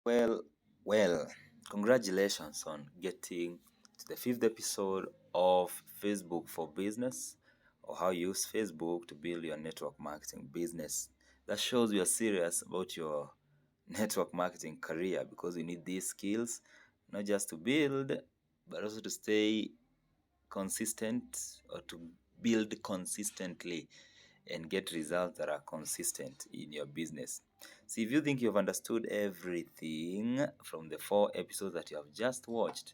Well, well, congratulations on getting to the fifth episode of Facebook for Business, or how you use Facebook to build your network marketing business. That shows you are serious about your network marketing career because you need these skills not just to build, but also to stay consistent or to build consistently and get results that are consistent in your business. So, if you think you've understood everything from the 4 episodes that you have just watched,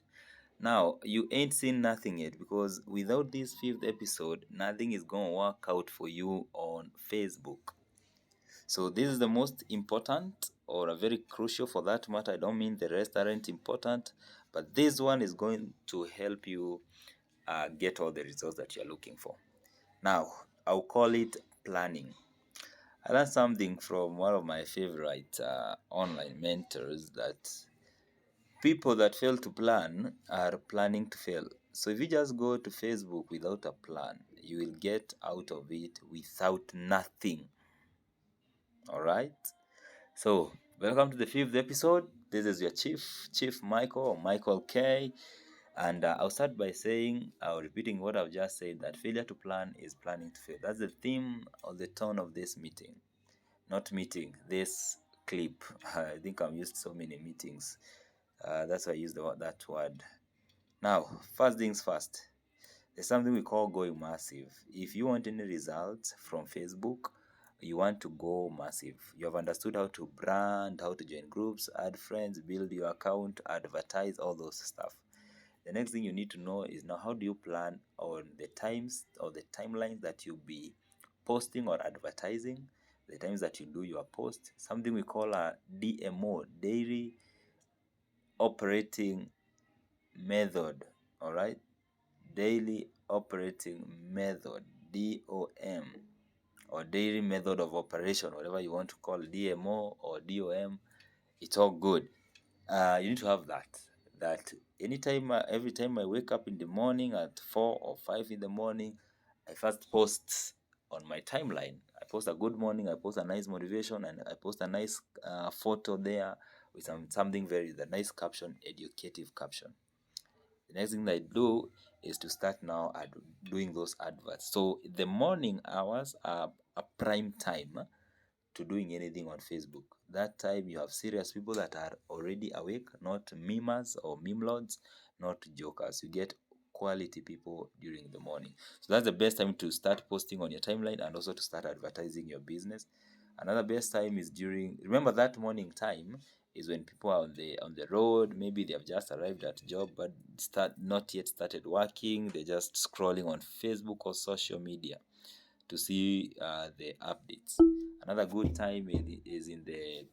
now you ain't seen nothing yet, because without this fifth episode, nothing is going to work out for you on Facebook. So, this is the most important, or a very crucial for that matter. I don't mean the rest aren't important, but this one is going to help you get all the results that you're looking for. Now, I'll call it planning. I learned something from one of my favorite online mentors, that people that fail to plan are planning to fail. So if you just go to Facebook without a plan, you will get out of it without nothing. All right? So, welcome to the fifth episode. This is your Chief Michael, or Michael K. And I'll start by saying, repeating what I've just said, that failure to plan is planning to fail. That's the theme or the tone of this meeting. Not meeting, this clip. I think I've used so many meetings. That's why I used that word. Now, first things first. There's something we call going massive. If you want any results from Facebook, you want to go massive. You have understood how to brand, how to join groups, add friends, build your account, advertise, all those stuff. The next thing you need to know is, now, how do you plan on the times or the timelines that you'll be posting or advertising, the times that you do your post, something we call a DMO, daily operating method. All right, daily operating method, DOM, or daily method of operation, whatever you want to call DMO or DOM, it's all good. You need to have that anytime, every time I wake up in the morning at 4 or 5 in the morning, I first post on my timeline. I post a good morning, I post a nice motivation, and I post a nice photo there with something very, the nice caption, educative caption. The next thing that I do is to start now doing those adverts. So the morning hours are a prime time to doing anything on Facebook. That time you have serious people that are already awake, not memers or meme lords, not jokers. You get quality people during the morning. So that's the best time to start posting on your timeline and also to start advertising your business. Another best time is during, remember, that morning time is when people are on the road. Maybe they have just arrived at job but not yet started working. They're just scrolling on Facebook or social media to see the updates. Another good time is in the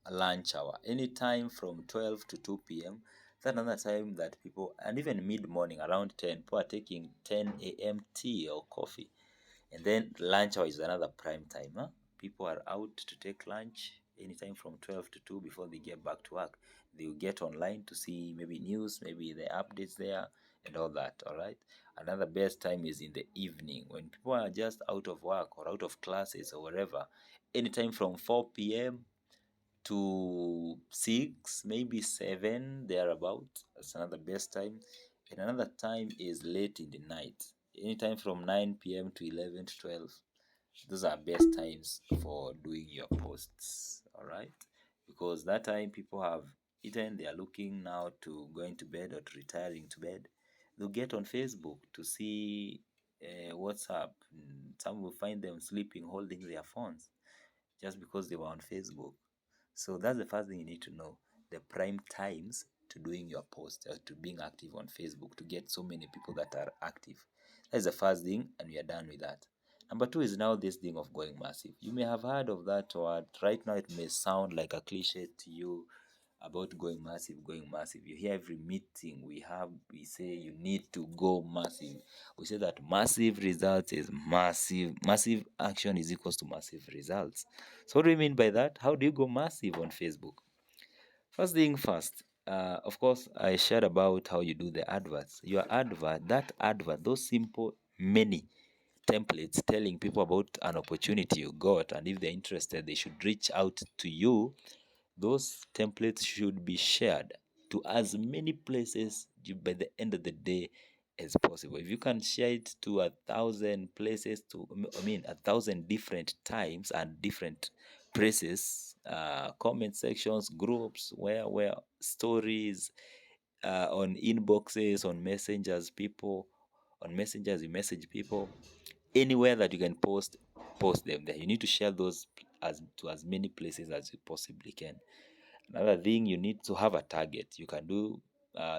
lunch hour, anytime from 12 to 2 p.m. That's another time that people, and even mid-morning around 10, people are taking 10 a.m. tea or coffee. And then lunch hour is another prime time. People are out to take lunch anytime from 12 to 2 before they get back to work. They will get online to see maybe news, maybe the updates there and all that. All right. Another best time is in the evening when people are just out of work or out of classes or wherever. Anytime from 4 p.m. to 6, maybe 7, thereabout. That's another best time. And another time is late in the night, anytime from 9 p.m. to 11 to 12. Those are best times for doing your posts. All right, because that time people have eaten, they are looking now to going to bed or to retiring to bed. They'll get on Facebook to see what's up. Some will find them sleeping holding their phones just because they were on Facebook. So that's the first thing you need to know, the prime times to doing your post, to being active on Facebook, to get so many people that are active. That's the first thing, and we are done with that. Number two is now this thing of going massive. You may have heard of that word. Right now it may sound like a cliche to you about going massive, going massive. You hear every meeting we have, we say you need to go massive. We say that massive results is massive action is equals to massive results. So what do we mean by that? How do you go massive on Facebook? First thing first, of course, I shared about how you do the adverts. Your advert, those simple, many templates telling people about an opportunity you got, and if they're interested, they should reach out to you. Those templates should be shared to as many places by the end of the day as possible. If you can share it to 1,000 places, to 1,000 different times and different places, comment sections, groups, where stories, on inboxes, on messengers, people, on messengers, you message people, anywhere that you can post them there. You need to share those as many places as you possibly can. Another thing, you need to have a target. You can do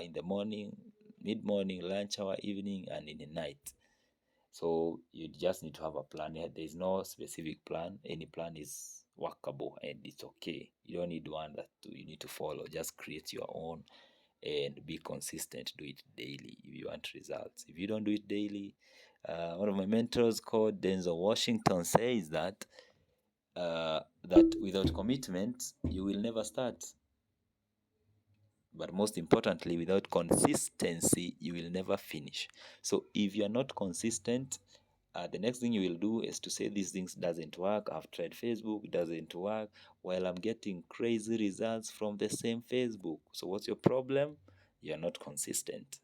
in the morning, mid-morning, lunch hour, evening, and in the night. So you just need to have a plan. There is no specific plan. Any plan is workable and it's okay. You don't need one that you need to follow. Just create your own and be consistent. Do it daily if you want results. If you don't do it daily, one of my mentors called Denzel Washington says that without commitment you will never start, but most importantly, without consistency you will never finish. So if you are not consistent, the next thing you will do is to say these things doesn't work. I've tried Facebook, it doesn't work, while I'm getting crazy results from the same Facebook. So what's your problem? You're not consistent.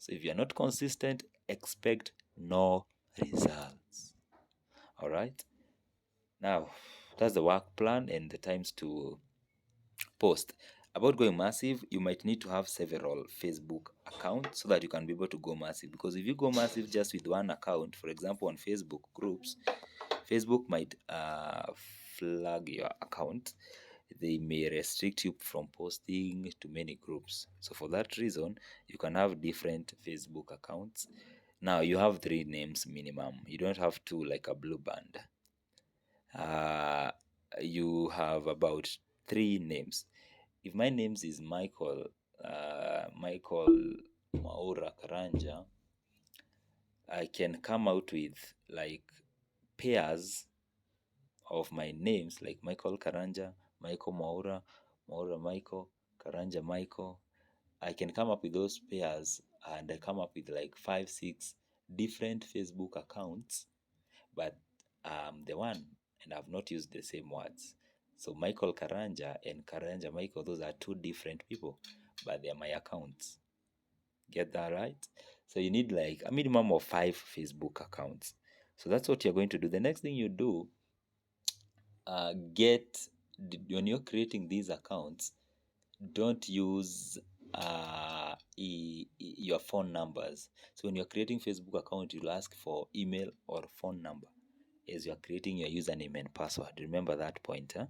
So if you're not consistent, expect no results. All right, now that's the work plan and the times to post. About going massive, you might need to have several Facebook accounts so that you can be able to go massive. Because if you go massive just with one account, for example, on Facebook groups, Facebook might flag your account. They may restrict you from posting to many groups. So for that reason, you can have different Facebook accounts. Now you have 3 names minimum. You don't have two like a blue band. You have about 3 names. If my names is Michael Maura Karanja, I can come out with like pairs of my names, like Michael Karanja, Michael Maura, Maura Michael, Karanja Michael. I can come up with those pairs, and I come up with like 5, 6 different Facebook accounts, but the one, and I've not used the same words. So Michael Karanja and Karanja Michael, those are 2 different people, but they're my accounts. Get that right? So you need like a minimum of 5 Facebook accounts. So that's what you're going to do. The next thing you do, when you're creating these accounts, don't use your phone numbers. So when you're creating Facebook account, you'll ask for email or phone number as you're creating your username and password. Remember that point, huh?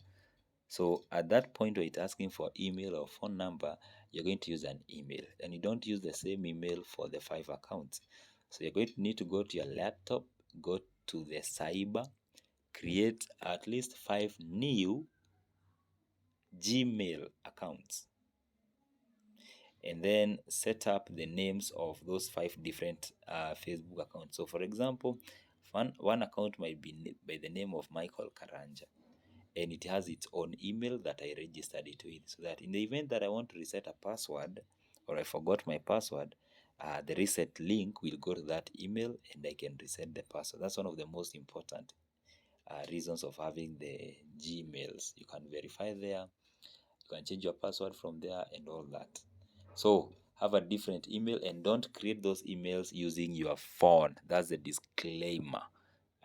So at that point where it's asking for email or phone number, you're going to use an email, and you don't use the same email for the 5 accounts. So you're going to need to go to your laptop, go to the cyber, create at least 5 new Gmail accounts, and then set up the names of those 5 different Facebook accounts. So for example, one account might be by the name of Michael Karanja, and it has its own email that I registered it with, so that in the event that I want to reset a password or I forgot my password, the reset link will go to that email and I can reset the password. That's one of the most important reasons of having the Gmails. You can verify there, you can change your password from there and all that. So have a different email, and don't create those emails using your phone. That's the disclaimer.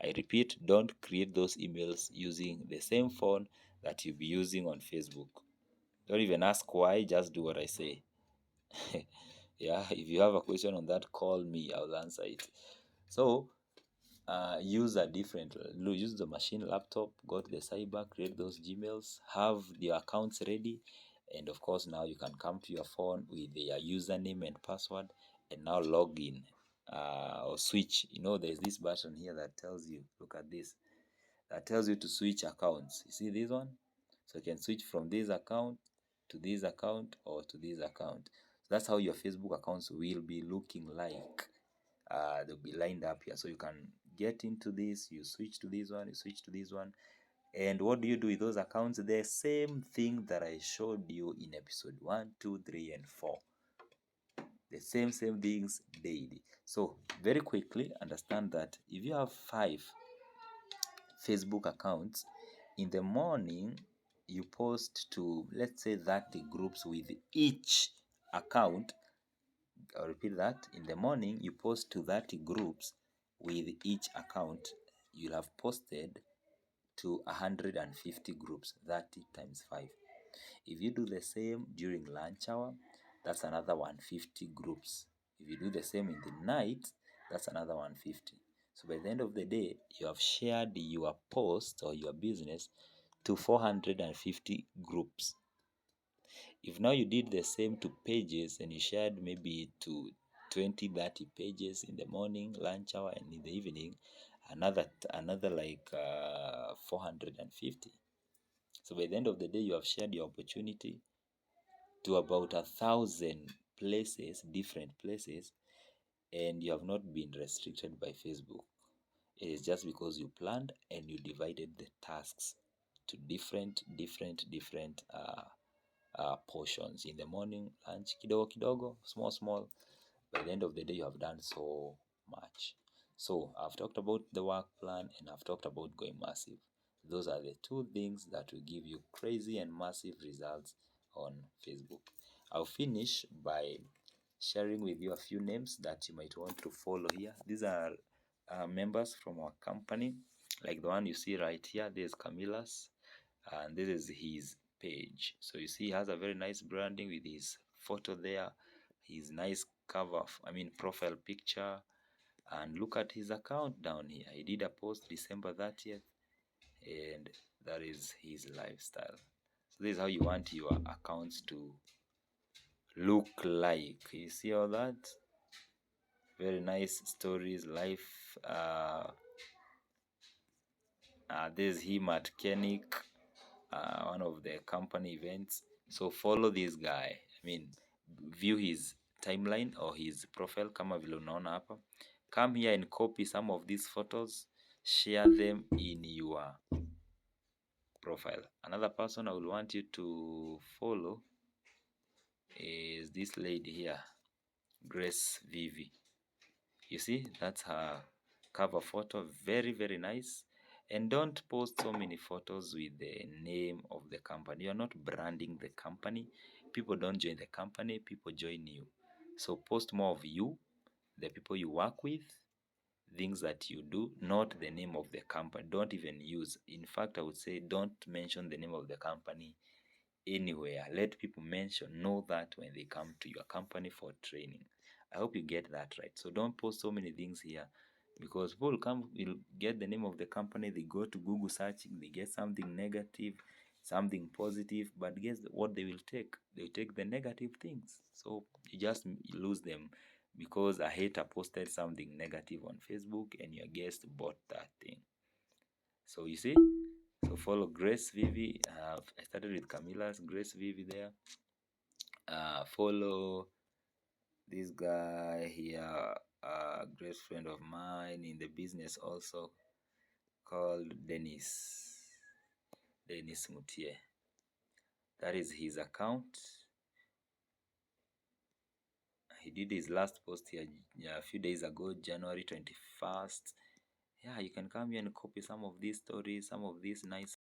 I repeat, don't create those emails using the same phone that you'll be using on Facebook. Don't even ask why, just do what I say. Yeah, if you have a question on that, call me, I'll answer it. So use the machine laptop, go to the cyber, create those Gmails, have your accounts ready, and of course now you can come to your phone with your username and password and now log in, or switch. There's this button here that tells you, look at this, that tells you to switch accounts. You see this one? So you can switch from this account to this account or to this account. So that's how your Facebook accounts will be looking like. They'll be lined up here. So you can get into this, you switch to this one, you switch to this one. And what do you do with those accounts? The same thing that I showed you in episode 1, 2, 3, and 4. the same things daily. So very quickly understand that if you have 5 Facebook accounts, in the morning you post to, let's say, 30 groups with each account. I'll repeat that. In the morning you post to 30 groups with each account. You'll have posted to 150 groups. 30 times 5. If you do the same during lunch hour, that's another 150 groups. If you do the same in the night, that's another 150. So by the end of the day, you have shared your post or your business to 450 groups. If now you did the same to pages and you shared maybe to 20, 30 pages in the morning, lunch hour, and in the evening, another like 450. So by the end of the day, you have shared your opportunity to about 1,000 places, different places, and you have not been restricted by Facebook. It is just because you planned and you divided the tasks to different portions. In the morning, lunch, kidogo kidogo, small. By the end of the day, you have done so much. So I've talked about the work plan and I've talked about going massive. Those are the 2 things that will give you crazy and massive results on Facebook. I'll finish by sharing with you a few names that you might want to follow here. These are members from our company, like the one you see right here. There's Camilla's, and this is his page. So you see he has a very nice branding with his photo there, his nice profile picture. And look at his account down here. He did a post December 30th, and that is his lifestyle. So this is how you want your accounts to look like. You see all that? Very nice stories, life. There's him at Kenik, one of the company events. So follow this guy. View his timeline or his profile kama vile unaona hapa. Come here and copy some of these photos, share them in your profile. Another person I will want you to follow is this lady here, Grace Vivi. You see, that's her cover photo. Very nice. And don't post so many photos with the name of the company. You're not branding the company. People don't join the company, people join you. So post more of you, the people you work with, things that you do, not the name of the company. Don't even use. In fact, I would say don't mention the name of the company anywhere. Let people know that when they come to your company for training. I hope you get that right. So don't post so many things here, because people will get the name of the company, they go to Google searching, they get something negative, something positive, but guess what they will take? They take the negative things. So you just lose them because a hater posted something negative on Facebook and your guest bought that thing. So you see, so follow Grace Vivi. I started with Camilla's, Grace Vivi there. Follow this guy here, a great friend of mine in the business also, called Dennis Mutie. That is his account. He did his last post here a few days ago, January 21st. Yeah, you can come here and copy some of these stories, some of these nice